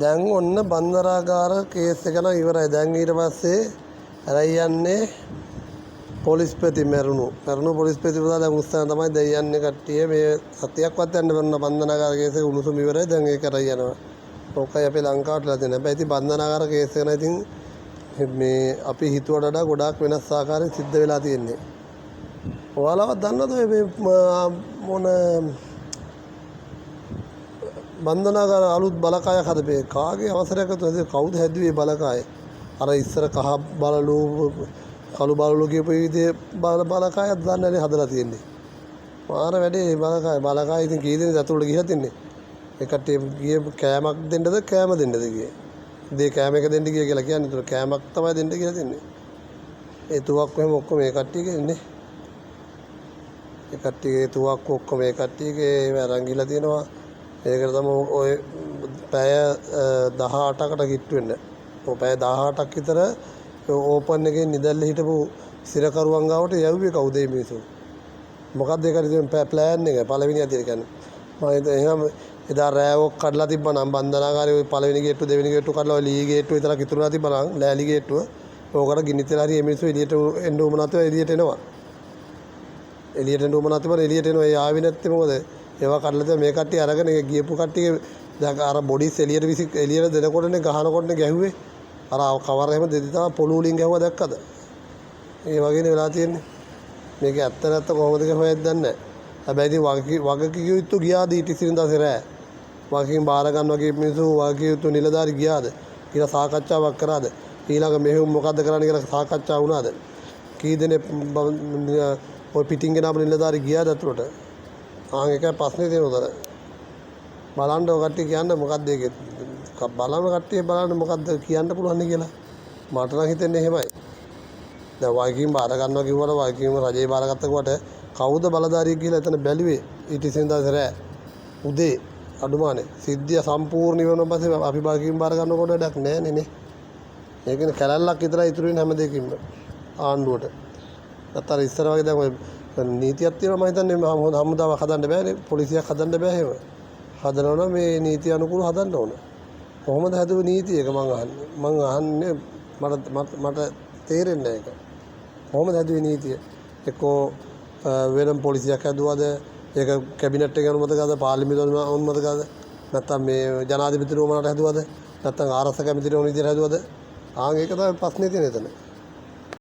දැන් ඔන්න බන්දරාගාර කේස් එක නම් ඉවරයි. දැන් ඊට පස්සේ ඇරයි යන්නේ පොලිස්පති මැරුණු පොලිස්පතිතුමා දැන් උත්සාහ තමයි දෙයියන්නේ කට්ටිය මේ සතියක්වත් යන්න බැන්න බන්දනාගාර කේස් එක උණුසුම ඉවරයි. දැන් ඒක කරයි යනවා. ඕකයි අපේ ලංකාවට වෙලා තියෙන්නේ. හැබැයි ඉතින් බන්දනාගාර කේස් එක නම් ඉතින් මේ අපි හිතුවට වඩා ගොඩාක් වෙනස් ආකාරයෙන් සිද්ධ වෙලා තියෙන්නේ. ඔයාලවත් දන්නවද මේ මොන බන්දනාගාර අලුත් බලකායක් හදපේ කාගේ අවසරයකද කවුද හැදුවේ බලකාය? අර ඉස්සර කහ බලලු කළු බලලු කියපු විදිහේ බලකායක් දන්නේ නැහැ හදලා තියෙන්නේ. මාර වැඩේ බලකාය ඉතින් කී දෙනෙක් ඇතුළට ගිහලා තින්නේ. ඒ කට්ටිය ගියේ කෑමක් දෙන්නද කෑම දෙන්නද ගියේ. දේ කෑම එක දෙන්න ගිය කියලා කියන්නේ. ඒතර කෑමක් තමයි දෙන්න කියලා තින්නේ. ඒ තුවක් එහෙම ඔක්කොම මේ කට්ටියගේ ඉන්නේ. ඒ කට්ටියගේ තුවක් ඔක්කොම මේ කට්ටියගේ අරන් ගිහලා තියෙනවා. ඒකට තමයි ඔය පැය 18කට කිට්ටු වෙන්න. ඔය පැය 18ක් විතර ඕපන් එකේ නිදැල්ල හිටපු සිරකරුවන් ගාවට යව්වේ කවුද මේ මිනිස්සු? මොකක්ද ඒකට තියෙන ප්ලෑන් එක? පළවෙනි අදියර කියන්නේ. මම එහෙනම් එදා රෑවොක් කඩලා තිබ්බනම් බන්දනාගාරේ ඔය පළවෙනි ගේට්ටුව දෙවෙනි ගේට්ටුව කඩලා ඔය ලී ගේට්ටුව විතරක් ඉතුරුලා තිබ්බනම් ලෑලි ගේට්ටුව ඕකට ගිනිතලා හරි මේ මිනිස්සු එළියට එන්න උම නැතුව එළියට එනවා. එළියට එන්න උම නැතුව එළියට එනවා. ඒ ආවේ නැත්තේ මොකද? ඒවා කඩලා තියෙන මේ කට්ටිය අරගෙන ගියපු කට්ටිය දැන් අර බොඩිස් එළියට දෙනකොටනේ ගහනකොටනේ ගැහුවේ. අර කවර එහෙම දෙදි තමයි පොළු වලින් ගැහුවා දැක්කද? ඒ වගේනේ වෙලා තියෙන්නේ. මේක ඇත්ත නැත්ත කොහොමද කියලා හොයද්ද නැහැ. හැබැයි ඉතින් වගකීම් යුතු ගියාද ඊට ඉස්සරින් දවසේ රෑ? වගකීම් බාර ගන්න වගේ මිනිස්සු වගකීම් යුතු නිලධාරි ගියාද? කියලා සාකච්ඡාවක් කරාද? ඊළඟ මෙහෙම මොකද්ද කරන්න කියලා සාකච්ඡා වුණාද? කී දෙනෙක් ඔය පිටින් ගෙනාපු නිලධාරි ගියාද අතුරට? ඒකයි ප්‍රශ්නේ තියෙන උතන. බලන්න ඔය කට්ටිය කියන්නේ මොකද්ද ඒකේ? බලන කට්ටිය බලන්න මොකද්ද කියන්න පුළුවන් කියලා. මට නම් හිතෙන්නේ එහෙමයි. දැන් වගකීම් බාර ගන්නවා කිව්වට වගකීම් රජේ බාරගත්තකොට කවුද බලධාරියෙක් කියලා එතන බැලුවේ ඊට ඉස්සෙන් දවසේ රෑ උදේ අඩුමානේ සිද්ධිය සම්පූර්ණ වෙන පස්සේ අපි වගකීම් බාර ගන්නකොට වැඩක් නැහැ නේ. ඒකනේ කැලල්ලක් විතරයි ඉතුරු වෙන හැම දෙයකින්ම ආණ්ඩුවට. නැත්තර ඉස්සර වගේ දැන් ඔය නීතියක් තියෙනවා මම හිතන්නේ හමුදාවක් හදන්න බෑනේ පොලිසියක් හදන්න බෑ එහෙම. හදනවනම් මේ නීතිය අනුකූලව හදන්න ඕන. කොහොමද හැදුවේ නීතිය එක මං අහන්නේ මට තේරෙන්නේ නැහැ ඒක. කොහොමද හැදුවේ නීතිය? එක්කෝ වෙනම පොලිසියක් හැදුවද? ඒක කැබිනට් එකේ අනුමත කරද? පාර්ලිමේන්තුව අනුමත කරද? නැත්නම් මේ ජනාධිපතිතුමාට හැදුවද? නැත්නම් ආරක්ෂක කැමතිට ඕන විදිහට හැදුවද? ඒක තමයි ප්‍රශ්නේ තියෙන්නේ එතන.